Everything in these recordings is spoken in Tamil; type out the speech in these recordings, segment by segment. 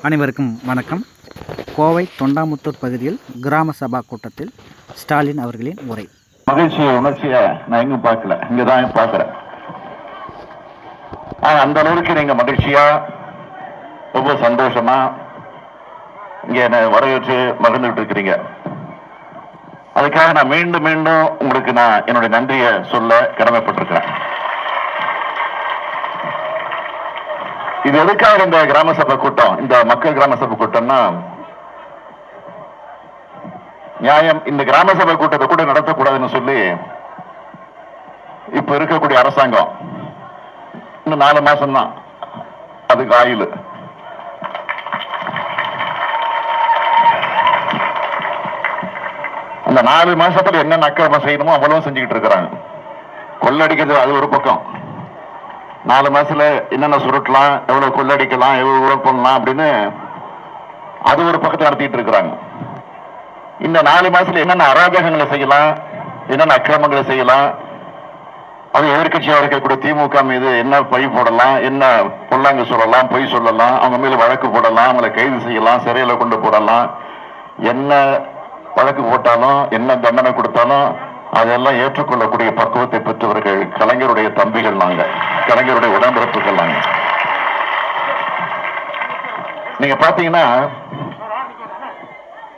அனைவருக்கும் வணக்கம். கோவை தொண்டாமுத்தூர் பகுதியில் கிராம சபா கூட்டத்தில் ஸ்டாலின் அவர்களின் உரை. மகிழ்ச்சியை உணர்ச்சியை நான் எங்கும் பார்க்கல, இங்கதான் பார்க்கிறேன். அந்த அளவுக்கு நீங்க மகிழ்ச்சியா ரொம்ப சந்தோஷமா இங்க என்ன வரவேற்று மகிழ்ந்துட்டு இருக்கிறீங்க. அதுக்காக நான் மீண்டும் மீண்டும் உங்களுக்கு நான் என்னுடைய நன்றியை சொல்ல கடமைப்பட்டிருக்கிறேன். இது எதுக்காக இந்த கிராம சபை கூட்டம், இந்த மக்கள் கிராம சபை கூட்டம்னா, நியாயம் இந்த கிராம சபை கூட்டத்தை கூட நடத்தக்கூடாதுன்னு சொல்லி இப்ப இருக்கக்கூடிய அரசாங்கம் இன்னும் 4 மாசம் தான் அதுக்கு ஆயுள். அந்த 4 மாசத்துல என்னென்ன அக்கிரமம் செய்யணுமோ அவ்வளவு செஞ்சுக்கிட்டு இருக்கிறாங்க. கொள்ளடிக்கிறது அது ஒரு பக்கம், 4 மாசத்துல என்னென்ன சுருட்டலாம், எவ்வளவு கொள்ளடிக்கலாம், எவ்வளவு ஊழல் பண்ணலாம் அப்படின்னு அது ஒரு பக்கத்தை நடத்திட்டு இருக்கிறாங்க. இந்த 4 மாசத்துல என்னென்ன அராஜகங்களை செய்யலாம், என்னென்ன அக்கிரமங்களை செய்யலாம், அது எதிர்கட்சியாக இருக்கக்கூடிய திமுக மீது என்ன பழி போடலாம், என்ன பொல்லாங்கு சொல்லலாம், பொய் சொல்லலாம், அவங்க மேல வழக்கு போடலாம், அவங்களை கைது செய்யலாம், சிறையில கொண்டு போடலாம், என்ன வழக்கு போட்டாலும் என்ன தண்டனை கொடுத்தாலும் அதெல்லாம் ஏற்றுக்கொள்ளக்கூடிய பக்குவத்தை பெற்றவர்கள் கலைஞருடைய தம்பிகள் நாங்க, கலைஞருடைய உடன்பிறப்புகள் நாங்க. நீங்க பாத்தீங்கன்னா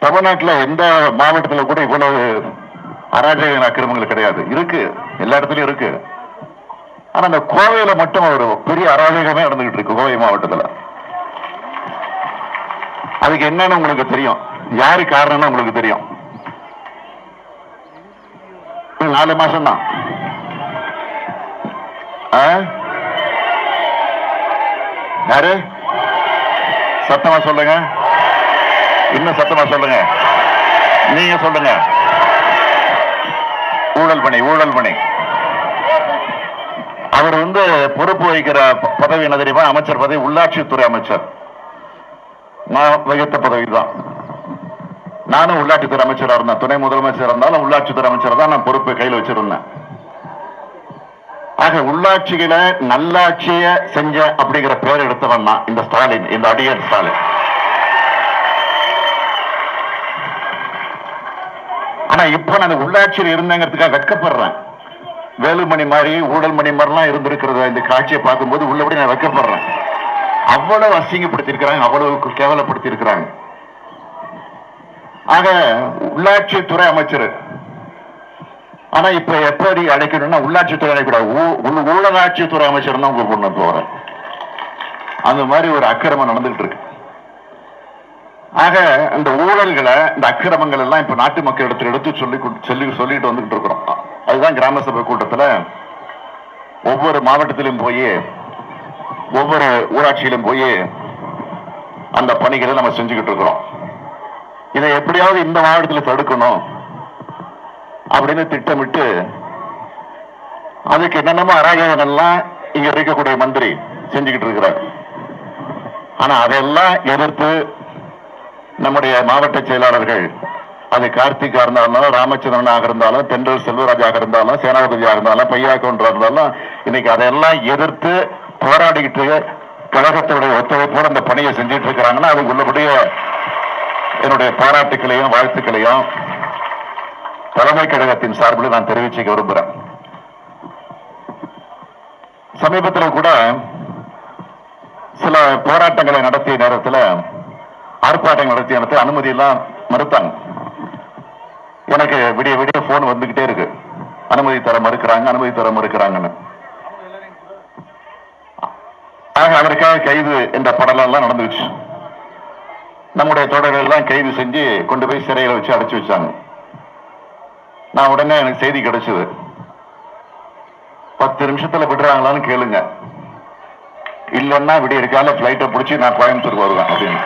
தமிழ்நாட்டில் எந்த மாவட்டத்தில் கூட இவ்வளவு அராஜக அக்கிரமங்கள் கிடையாது. இருக்கு, எல்லா இடத்துலயும் இருக்கு. ஆனா அந்த கோவையில மட்டும் ஒரு பெரிய அராஜகமே நடந்துகிட்டு இருக்கு கோவை மாவட்டத்தில். அதுக்கு என்னன்னு உங்களுக்கு தெரியும், யாரு காரணம்னு உங்களுக்கு தெரியும். 4 மாசம் தான். யாரு சத்தமா சொல்லுங்க, இன்னும் சத்தமா சொல்லுங்க, நீங்க சொல்லுங்க. ஊழல் பணி. அவர் பொறுப்பு வகிக்கிற பதவி என்ன தெரியுமா? அமைச்சர் பதவி, உள்ளாட்சித்துறை அமைச்சர். நான் வகித்த பதவி தான். நானும் உள்ளாட்சித்துறை அமைச்சராக இருந்தேன். துணை முதலமைச்சர் இருந்தாலும் உள்ளாட்சித்துறை அமைச்சர் தான் நான் பொறுப்பை கையில் வச்சிருந்தேன். ஆக உள்ளாட்சியில நல்லாட்சிய செஞ்ச அப்படிங்கிற பேர் எடுத்தவன் தான் இந்த ஸ்டாலின், இந்த அடியர் ஸ்டாலின். ஆனா இப்ப நான் உள்ளாட்சியில் இருந்தேங்கிறதுக்காக வெட்கப்படுறேன். வேலுமணி மாதிரி ஊழல் மணி மாதிரிலாம் இருந்திருக்கிறத இந்த காட்சியை பார்க்கும்போது உள்ளபடி நான் வெட்கப்படுறேன். அவ்வளவு அசிங்கப்படுத்திருக்கிறாங்க, அவ்வளவு கேவலப்படுத்தி இருக்கிறாங்க. ஆக உள்ளாட்சித்துறை அமைச்சர். ஆனா இப்ப எப்படி அழைக்கணும்னா உள்ளாட்சித்துறை அழைக்கூடாது, ஊழலாட்சித்துறை அமைச்சர் தான் கூப்பிடணும் போறேன். அந்த மாதிரி ஒரு அக்கிரமம் நடந்துகிட்டு இருக்கு. ஆக இந்த ஊழல்களை, இந்த அக்கிரமங்கள் எல்லாம் இப்ப நாட்டு மக்கள் இடத்துல எடுத்து சொல்லிட்டு வந்துகிட்டு இருக்கிறோம். அதுதான் கிராம சபை கூட்டத்துல ஒவ்வொரு மாவட்டத்திலும் போய், ஒவ்வொரு ஊராட்சியிலும் போய் அந்த பணிகளை நம்ம செஞ்சுக்கிட்டு இருக்கிறோம். இதை எப்படியாவது இந்த மாவட்டத்தில் தடுக்கணும் அப்படின்னு திட்டமிட்டு அதுக்கு என்னென்னமோ அராஜகங்கள்லாம் இங்க இருக்கக்கூடிய மந்திரி செஞ்சுக்கிட்டு இருக்கிறார். ஆனா அதெல்லாம் எதிர்த்து நம்முடைய மாவட்ட செயலாளர்கள், அது கார்த்திகா இருந்தாலும், ராமச்சந்திரனாக இருந்தாலும், தென்றல் செல்வராஜாக இருந்தாலும், சேனாபதியாக இருந்தாலும், பையாக்கொன்றா இருந்தாலும், இன்னைக்கு அதெல்லாம் எதிர்த்து போராடிக்கிட்டு கழகத்துடைய ஒத்துழைப்போடு அந்த பணியை செஞ்சுட்டு இருக்கிறாங்கன்னா அதுக்கு உள்ளபடிய என்னுடைய பாராட்டுக்களையும் வாழ்த்துக்களையும் தலைமை கழகத்தின் சார்பில் நான் தெரிவிச்சுக்க விரும்புகிறேன். சமீபத்தில் கூட சில போராட்டங்களை நடத்திய நேரத்தில், ஆர்ப்பாட்டங்கள் நடத்திய நேரத்தில் அனுமதி எல்லாம் மறுத்தாங்க. எனக்கு விடிய விடிய போன் வந்துகிட்டே இருக்கு, அனுமதி தர மறுக்கிறாங்கன்னு. ஆக அதற்காக கைது என்ற படலம் எல்லாம் நடந்துச்சு. நம்முடைய தொடர்கள் எல்லாம் கைது செஞ்சு கொண்டு போய் சிறையில வச்சு அடைச்சு வச்சாங்க. நான் உடனே எனக்கு செய்தி கிடைச்சது, 10 நிமிஷத்துல விடுறாங்களான்னு கேளுங்க, இல்லைன்னா விடிய இருக்கால பிளைட்டை பிடிச்சி நான் கோயம்புத்தூருக்கு வருவேன் அப்படின்னு.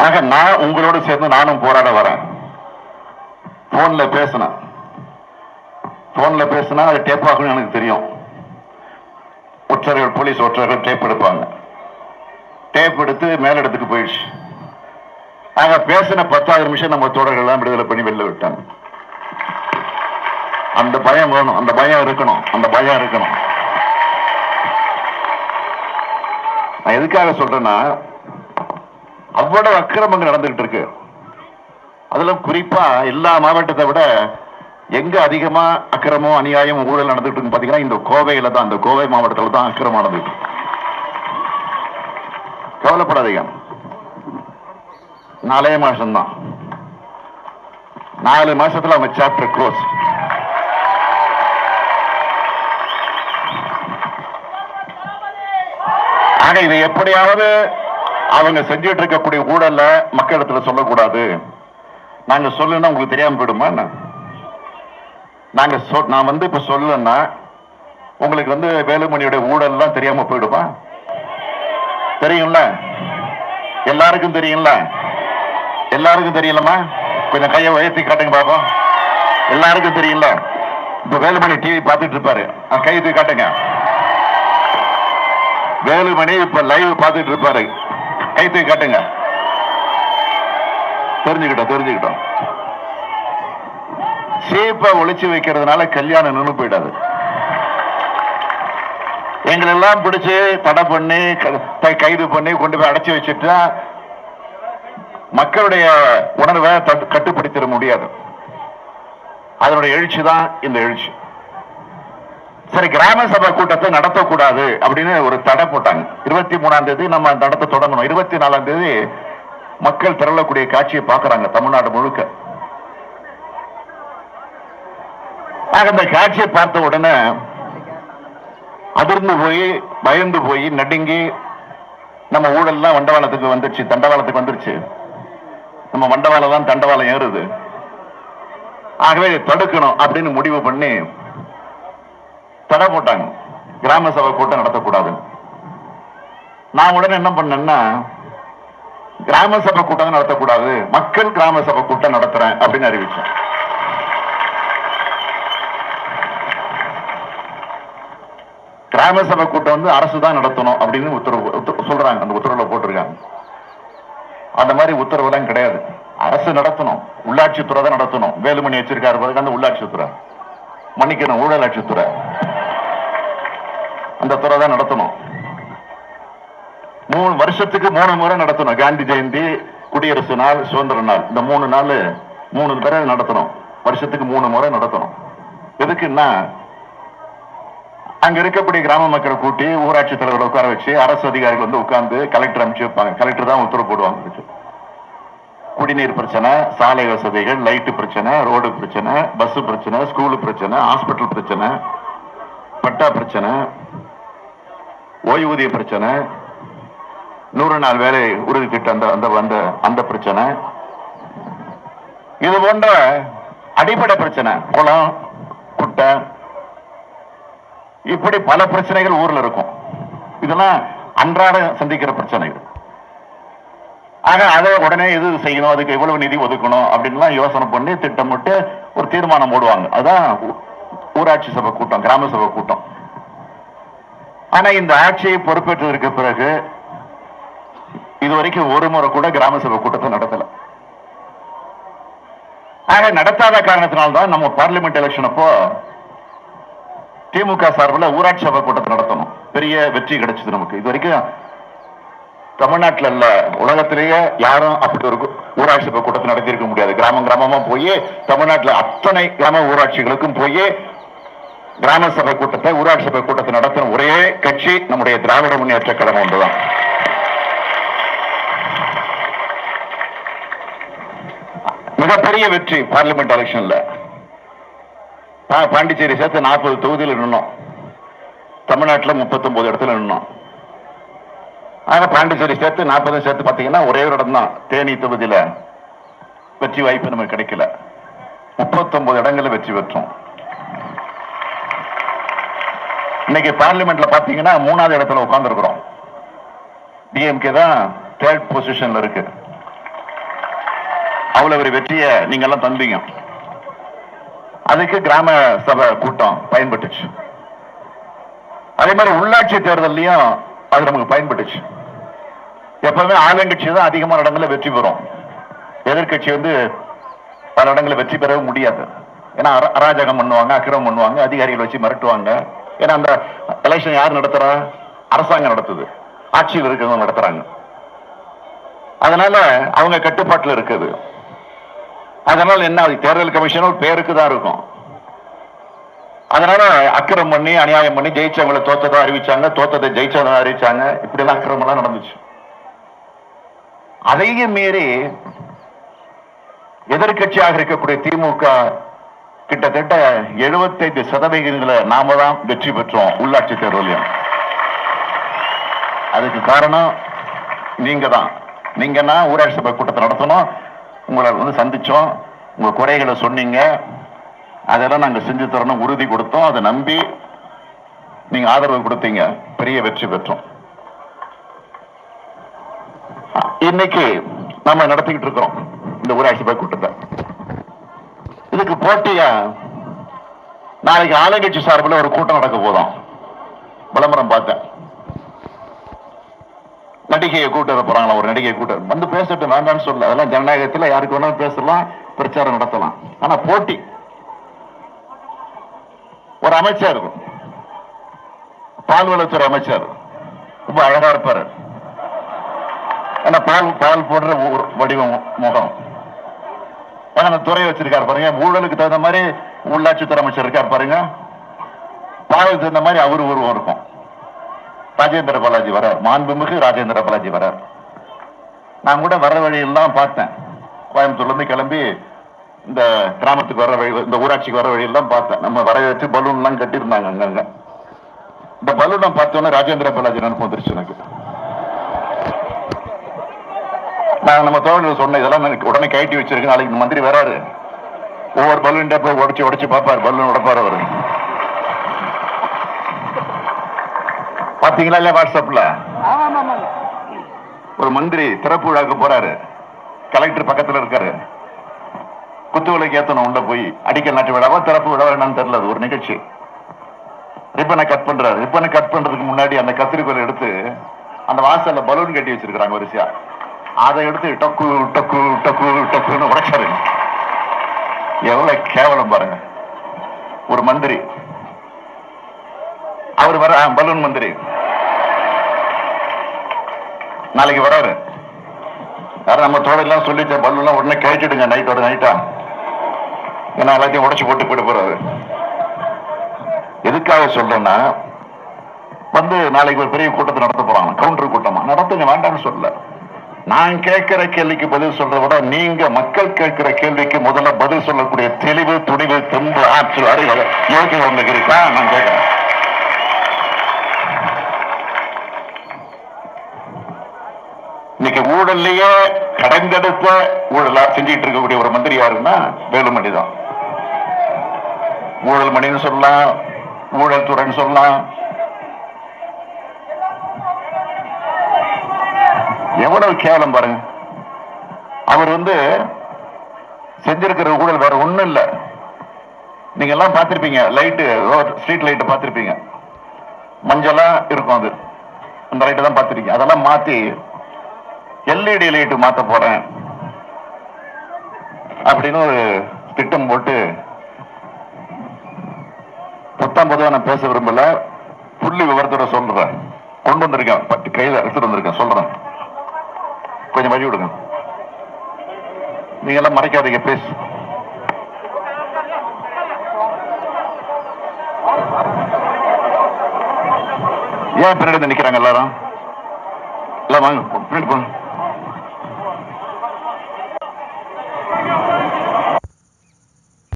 ஆக நான் உங்களோட சேர்ந்து நானும் போராட வரேன். போன்ல பேசினா அது டேப் ஆகணும்னு எனக்கு தெரியும். போலீஸ் ஒற்றர்கள் டேப் எடுப்பாங்க. டேப் எடுத்து மேலிடத்துக்கு போயிடுச்சு. ஆக பேசின 10வது நிமிஷம் நம்ம தோழர்கள் எல்லாம் விடுதலை பண்ணி வெளில விட்டாங்க. அந்த பயம் வேணும், அந்த பயம் இருக்கணும். நான் எதுக்காக சொல்றேன்னா, அவ்வளவு அக்கிரமங்கள் நடந்துகிட்டு இருக்கு. அதுல குறிப்பா எல்லா மாவட்டத்தை விட எங்க அதிகமா அக்கிரமம், அநியாயம், ஊழல் நடந்துட்டு இருக்கு பாத்தீங்கன்னா இந்த கோவையில தான், இந்த கோவை மாவட்டத்தில் தான் அக்கிரமம் நடந்துட்டு. கவலைப்படாதீங்க, 4 மாசம் தான், 4 மாசத்துல அவங்க சாப்டர் க்ளோஸ். ஆக இதை எப்படியாவது அவங்க செஞ்சுட்டு இருக்கக்கூடிய ஊழல்ல மக்களிடத்துல சொல்லக்கூடாது. நாங்க சொல்லணும்னா உங்களுக்கு தெரியாம போயிடுமா? நான் வந்து இப்ப சொல்லணும்னா உங்களுக்கு வந்து வேலுமணியோட ஊழல் எல்லாம் தெரியாம போயிடுமா? தெரியும்ல, எல்லாருக்கும் தெரியும்ல, எல்லாருக்கும் தெரியலமா? கொஞ்சம் கையை உயர்த்தி காட்டுங்க பாப்போம். எல்லாருக்கும் தெரியும்ல. இப்ப வேலுமணி டிவி பார்த்துட்டு இருப்பாரு, கை தூக்கி காட்டுங்க. வேலுமணி இப்ப லைவ் பார்த்துட்டு இருப்பாரு, கை தூக்கி காட்டுங்க. தெரிஞ்சுக்கிட்டோம். சீப்பை ஒளிச்சு வைக்கிறதுனால கல்யாணம் நின்று போயிடாது. எங்களெல்லாம் பிடிச்சு தடை பண்ணி கைது பண்ணி கொண்டு போய் அடைச்சு வச்சுட்டா மக்களுடைய உணர்வை கட்டுப்படுத்திட முடியாது. அதனுடைய எழுச்சி தான் இந்த எழுச்சி. சரி, கிராம சபை கூட்டத்தை நடத்தக்கூடாது அப்படின்னு ஒரு தடை போட்டாங்க. 23ஆம் தேதி நம்ம நடத்த தொடங்கணும். 24ஆம் தேதி மக்கள் திரளக்கூடிய காட்சியை பார்க்கறாங்க தமிழ்நாடு முழுக்க. அந்த காட்சியை பார்த்த உடனே அதிர்ந்து போய், பயந்து போய், நடுங்கி, நம்ம ஊழல்லாம் வண்டவாளத்துக்கு வந்துருச்சு, தண்டவாளத்துக்கு வந்துருச்சு, நம்ம வண்டவாளம் தான் தண்டவாளம் ஏறுது, ஆகவே தடுக்கணும் அப்படின்னு முடிவு பண்ணி தடை போட்டாங்க. கிராம சபை கூட்டம் நடத்தக்கூடாது. நான் உடனே என்ன பண்ணேன்னா, கிராம சபை கூட்டம் நடத்தக்கூடாது, மக்கள் கிராம சபை கூட்டம் நடத்துறேன் அப்படின்னு அறிவிச்சேன். கிராம சபை கூட்டம் வந்து அரசு தான் நடத்தணும் அப்படின்னு உத்தரவு சொல்றாங்க. அந்த உத்தரவுல போட்டிருக்காங்க. அந்த மாதிரி உத்தரவு எல்லாம் கிடையாது. அரசு நடத்தணும், உள்ளாட்சித்துறை தான் நடத்தணும். வேலுமணி வச்சிருக்காரு அந்த உள்ளாட்சித்துறை, மன்னிக்கணும், ஊழலாட்சித்துறை, அந்த துறை தான் நடத்தணும். 3 வருஷத்துக்கு 3 முறை நடத்தணும். காந்தி ஜெயந்தி, குடியரசு நாள், சுதந்திர நாள், இந்த 3 நாள் 3 தடவை நடத்தணும். வருஷத்துக்கு 3 முறை நடத்தணும். எதுக்குன்னா, அங்க இருக்கக்கூடிய கிராம மக்களை கூட்டி ஊராட்சி தலைவர்களை உட்கார வச்சு அரசு அதிகாரிகள் வந்து உட்கார்ந்து கலெக்டர் அனுப்பிச்சு வைப்பாங்க. கலெக்டர் தான் உத்தரவு போடுவாங்க. குடிநீர் பிரச்சனை, சாலை வசதிகள், லைட்டு பிரச்சனை, ரோடு பிரச்சனை, பஸ் பிரச்சனை, ஸ்கூலு பிரச்சனை, ஹாஸ்பிட்டல் பிரச்சனை, பட்டா பிரச்சனை, ஓய்வூதிய பிரச்சனை, 100 நாள் வேலை உறுதி திட்டம் அந்த பிரச்சனை, இது போன்ற அடிப்படை பிரச்சனை, குளம், குட்டை, இப்படி பல பிரச்சனைகள் ஊர்ல இருக்கும். இதெல்லாம் அன்றாட சந்திக்கிற பிரச்சனைகள். ஆக அதை உடனே எது செய்யணும், அதுக்கு எவ்வளவு நிதி ஒதுக்கணும் அப்படின்லாம் யோசனை பண்ணி திட்டமிட்டு ஒரு தீர்மானம் போடுவாங்க. அதான் ஊராட்சி சபை கூட்டம், கிராம சபை கூட்டம். ஆனா இந்த ஆட்சியை பொறுப்பேற்றதற்கு பிறகு இதுவரைக்கும் ஒரு முறை கூட கிராம சபை கூட்டத்தை நடத்தல. ஆக நடத்தாத காரணத்தினால்தான் நம்ம பார்லிமெண்ட் எலெக்ஷன் அப்போ திமுக சார்பில் ஊராட்சி சபை கூட்டத்தை நடத்தணும். பெரிய வெற்றி கிடைச்சது நமக்கு. இது வரைக்கும் தமிழ்நாட்டில் இல்ல, உலகத்திலேயே யாரும் அப்படி ஒரு ஊராட்சி சபை கூட்டத்தை நடத்தியிருக்க முடியாது. கிராமம் கிராமமா போய் தமிழ்நாட்டில் அத்தனை கிராம ஊராட்சிகளுக்கும் போய் கிராம சபை கூட்டத்தை, ஊராட்சி சபை கூட்டத்தை நடத்தின ஒரே கட்சி நம்முடைய திராவிட முன்னேற்ற கழகம் ஒன்றுதான். மிகப்பெரிய வெற்றி பார்லிமெண்ட் எலெக்ஷன்ல. பாண்டிச்சேரி சேர்த்து 40 தொகுதியில் நின்னோம். தமிழ்நாட்டில் 39 இடத்துல நின்னோம். ஆனா பாண்டிச்சேரி சேர்த்து 40 சேர்த்து பாத்தீங்கன்னா ஒரே ஒரு இடம் தான், தேனி தொகுதியில வெற்றி வாய்ப்பு நமக்கு கிடைக்கல. 39 இடங்கள்ல வெற்றி பெற்றோம். இன்னைக்கு பார்லிமெண்ட்ல பாத்தீங்கன்னா 3வது இடத்துல உட்கார்ந்து இருக்கிறோம். DMK தான் 3rd பொசிஷன்ல இருக்கு. அவ்வளவு ஒரு வெற்றியை நீங்க எல்லாம் தந்தீங்க. அதுக்கு கிராம சபை கூட்டம் பயன்பட்டுச்சு. அதே மாதிரி உள்ளாட்சி தேர்தலையும் அது நமக்கு பயன்பட்டுச்சு. எப்பவுமே ஆளுங்கட்சி தான் அதிகமான இடங்களில் வெற்றி பெறும். எதிர்கட்சி வந்து பல இடங்களில் வெற்றி பெறவும் முடியாது. ஏன்னா அராஜகம் பண்ணுவாங்க, அக்கிரமம் பண்ணுவாங்க, அதிகாரிகள் வச்சு மிரட்டுவாங்க. ஏன்னா அந்த எலெக்ஷன் யார் நடத்துறா? அரசாங்கம் நடத்துது. ஆட்சியில் இருக்கிறவங்க நடத்துறாங்க. அதனால அவங்க கட்டுப்பாட்டில் இருக்குது. அதனால என்ன, தேர்தல் கமிஷன் பேருக்கு தான் இருக்கும். அதனால அக்கிரமம் பண்ணி அநியாயம் பண்ணி ஜெயிச்சவங்களை தோத்ததா அறிவிச்சாங்க, தோத்ததை ஜெயிச்சதா அறிவிச்சாங்க. இப்படி எல்லாம் அக்கிரமம் எல்லாம் நடந்துச்சு. அதையும் மீறி எதிர்கட்சியாக இருக்கக்கூடிய திமுக கிட்டத்தட்ட 75% நாம தான் வெற்றி பெற்றோம் உள்ளாட்சி தேர்தலையும். அதுக்கு காரணம் நீங்க தான். நீங்கன்னா ஊராட்சி சபை கூட்டத்தை நடத்தணும், உங்களை சந்திச்சோம், உங்க குறைகளை சொன்னீங்க, அதெல்லாம் நாங்க செஞ்சு தரணும் உறுதி கொடுத்தோம். அதை நம்பி நீங்க ஆதரவு கொடுத்தீங்க, பெரிய வெற்றி பெற்றோம். இன்னைக்கு நம்ம நடத்திக்கிட்டு இருக்கிறோம் இந்த ஊராட்சி சபை கூட்டத்தை. இதுக்கு போட்டியா நாளைக்கு ஆளுங்கட்சி சார்பில் ஒரு கூட்டம் நடக்க போதும். விளம்பரம் பார்த்தேன், நடிகையை கூட்ட போறாங்களா, ஒரு நடிகை கூட்ட வந்து பேசட்டும், வேண்டாம்னு சொல்ல. அதெல்லாம் ஜனநாயகத்தில் யாருக்கு வேணாலும் பேசலாம், பிரச்சாரம் நடத்தலாம். ஆனா போட்டி, ஒரு அமைச்சர், பால்வளத்துறை அமைச்சர், ரொம்ப அழகா இருப்பாரு. ஆனா பால் போடுற வடிவம் முகம், அந்த துறை வச்சிருக்காரு பாருங்க. ஊழலுக்கு தகுந்த மாதிரி உள்ளாட்சித்துறை அமைச்சர் இருக்காரு பாருங்க, பாலுக்கு தகுந்த மாதிரி அவரு உருவம் இருக்கும். ராஜேந்திர பாலாஜி வரார், மாண்புமிகு ராஜேந்திர பாலாஜி வரார். நான் கூட வர வழியெல்லாம் பார்த்தேன். கோயம்புத்தூர்ல இருந்து கிளம்பி இந்த கிராமத்துக்கு வர வழி, இந்த ஊராட்சிக்கு வர வழியெல்லாம் பார்த்தேன். நம்ம வர வச்சு பலூன் எல்லாம் கட்டியிருந்தாங்க அங்கங்க. இந்த பலூனை பார்த்தோன்னே ராஜேந்திர பாலாஜி நினைப்பு வந்துருச்சு எனக்கு. நான் நம்ம தோழர்கள் சொன்ன இதெல்லாம் உடனே கைட்டி வச்சிருக்கு. நாளைக்கு மந்திரி வராரு, ஒவ்வொரு பலூன் போய் உடைச்சு பார்ப்பாரு, பலூன் உடைப்பாரு அவரு. பாத்தீங்களா இல்லையா வாட்ஸ்அப்ல? ஒரு மந்திரி திறப்பு விழாக்கு போறாரு, கலெக்டர் பக்கத்துல இருக்காரு, குத்துவிளக்கு ஏத்தணும் உள்ள போய். அடிக்கல் நாட்டு விழாவா திறப்பு விழாவா என்னன்னு தெரியல, அது ஒரு நிகழ்ச்சி. ரிப்பனை கட் பண்றாரு. ரிப்பனை கட் பண்றதுக்கு முன்னாடி அந்த கத்திரிக்கோல் எடுத்து அந்த வாசல்ல பலூன் கட்டி வச்சிருக்காங்க வரிசையா, அதை எடுத்து டக்கு டக்கு டக்கு டக்குன்னு உடைச்சாரு. எவ்வளவு கேவலம் பாருங்க. ஒரு மந்திரி, அவர் வர பலூன் மந்திரி நாளைக்கு வராரு. யாரும் நம்ம தோழெல்லாம் சொல்லிச்ச பலூன்லாம் உடனே கழிச்சிடுங்க நைட்டோட நைட்டா, ஏன்னா எல்லாத்தையும் உடைச்சு போட்டு போயிட்டு போறாரு. எதுக்காக சொல்றேன்னா, வந்து நாளைக்கு ஒரு பெரிய கூட்டத்தை நடத்த போறாங்க, கவுண்டர் கூட்டமா நடத்துங்க, வேண்டாம்னு சொல்லல. நான் கேட்கிற கேள்விக்கு பதில் சொல்றத விட நீங்க மக்கள் கேட்கிற கேள்விக்கு முதல்ல பதில் சொல்லக்கூடிய தெளிவு, துணிவு, தெம்பு, ஆற்றல், அறிவு, யோகி உங்களுக்கு இருக்கா? நான் கேட்கிறேன். இன்னைக்கு ஊழல்லையே கடைந்தெடுத்த ஊழலா செஞ்சிட்டு இருக்கக்கூடிய ஒரு மந்திரி யாருன்னா வேலுமணி தான். ஊழல் மணின்னு சொல்லலாம், ஊழல் துறைன்னு சொல்லலாம். எவ்வளவு கேவலம் பாருங்க. அவர் செஞ்சிருக்கிற ஊழல் வேற ஒண்ணும் இல்ல. நீங்க எல்லாம் பார்த்திருப்பீங்க, லைட்டு, ஸ்ட்ரீட் லைட் பார்த்திருப்பீங்க, மஞ்சளா இருக்கும், அது அந்த லைட்டை தான் பார்த்திருக்கீங்க. அதெல்லாம் மாத்தி எல்இடி லைட் மாத்த போறேன் அப்படின்னு ஒரு திட்டம் போட்டு, புத்தம் பொதுவா நான் பேச விரும்பல, புள்ளி விவரத்தோட சொல்றேன், கொண்டு வந்திருக்கேன், கையில எடுத்துட்டு வந்திருக்கேன், சொல்றேன், கொஞ்சம் வழி விடுங்க. நீங்க எல்லாம் மறைக்காதீங்க, பேசு. ஏன் பின்னாடி நிக்கிறாங்க எல்லாரும்? எல்லாம் வாங்க பின்னாடி போங்க.